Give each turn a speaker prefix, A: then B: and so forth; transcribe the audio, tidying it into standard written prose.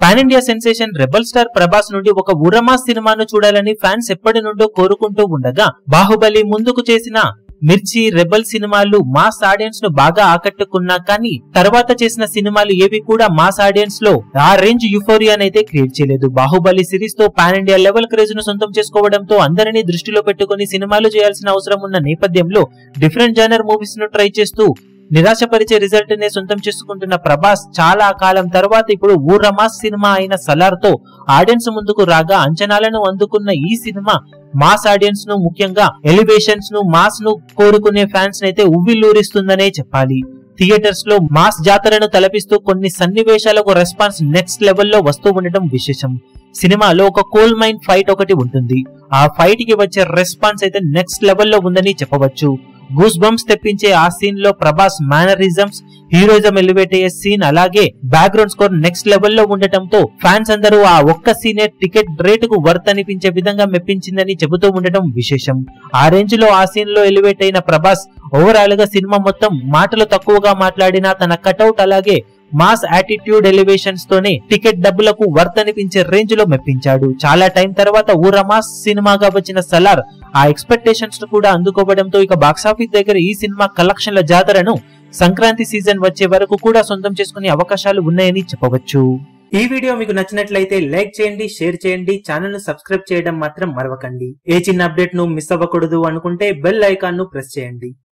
A: Pan India sensation rebel star Prabhas నుండి ఒక ఉరమాస్ సినిమాను చూడాలని ఫ్యాన్స్ ఎప్పటి నుండో కోరుకుంటూ ఉండగా బాహుబలి ముందుకు చేసిన మిర్చి రెబల్ సినిమాలు మాస్ ఆడియన్స్ ను బాగా ఆకట్టుకున్నా కానీ తర్వాత చేసిన సినిమాలు ఏవి కూడా మాస్ ఆడియన్స్ లో ఆ రేంజ్ యూఫోరియానైతే క్రియేట్ చేయలేదు. బాహుబలి సిరీస్ తో పాన్ ఇండియా లెవెల్ క్రేజ్ ను సొంతం చేసుకోవడంతో అందరినీ దృష్టిలో పెట్టుకుని సినిమాలు చేయాల్సిన అవసరం ఉన్న నేపథ్యంలో డిఫరెంట్ జానర్ మూవీస్ ను ట్రై చేస్తూ నిరాశపరిచే రిజల్ట్ నే సొంతం చేసుకుంటున్న ప్రభాస్ చాలా కాలం తర్వాత ఇప్పుడు ఊరమాస్ సినిమా అయిన సలార్ తో ఆడియన్స్ ముందుకు రాగా అంచనాలను అందుకున్న ఈ సినిమా మాస్ ఆడియన్స్ ను ముఖ్యంగా ఎలివేషన్స్ ను మాస్ ను కోరుకునే ఫ్యాన్స్ నైతే ఉవ్విల్లూరిస్తుందనే చెప్పాలి. థియేటర్స్ లో మాస్ జాతరను తలపిస్తూ కొన్ని సన్నివేశాలకు రెస్పాన్స్ నెక్స్ట్ లెవెల్లో వస్తూ ఉండటం విశేషం. సినిమాలో ఒక కోల్ మైన్ ఫైట్ ఒకటి ఉంటుంది. ఆ ఫైట్ కి వచ్చే రెస్పాన్స్ అయితే నెక్స్ట్ లెవెల్లో ఉందని చెప్పవచ్చు. గూస్ బంప్స్ తెప్పించే ఆ సీన్ లో ప్రభాస్ మేనరిజమ్స్, హీరోయిజం ఎలివేట్ అయ్యే సీన్, అలాగే బ్యాక్గ్రౌండ్ స్కోర్ నెక్స్ట్ లెవెల్లో ఉండటంతో ఫ్యాన్స్ అందరూ ఆ ఒక్క సీనే టికెట్ రేటుకు వర్త్ అనిపించే విధంగా మెప్పించిందని చెబుతూ ఉండటం విశేషం. ఆ రేంజ్ లో ఆ సీన్ లో ఎలివేట్ అయిన ప్రభాస్ ఓవరాల్ గా సినిమా మొత్తం మాటలు తక్కువగా మాట్లాడినా తన కటౌట్ అలాగే మాస్ యాటిట్యూడ్ ఎలివేషన్స్ తోనే టికెట్ డబ్బులకు వర్త్ అనిపించే రేంజ్ లో మెప్పించాడు. చాలా టైం తర్వాత ఊరమాస్ సినిమాగా వచ్చిన సలార్ ఆ ఎక్స్పెక్టేషన్స్ ను కూడా అందుకోవడంతో ఇక బాక్సాఫీస్ దగ్గర ఈ సినిమా కలెక్షన్ల జాతరను సంక్రాంతి సీజన్ వచ్చే వరకు కూడా సొంతం చేసుకునే అవకాశాలు ఉన్నాయని చెప్పవచ్చు. ఈ వీడియో మీకు నచ్చినట్లయితే లైక్ చేయండి, షేర్ చేయండి, ఛానల్ ను సబ్స్క్రైబ్ చేయడం మాత్రం మరవకండి. ఏ చిన్న అప్డేట్ ను మిస్ అవ్వకూడదు అనుకుంటే బెల్ ఐకాన్ ను ప్రెస్ చేయండి.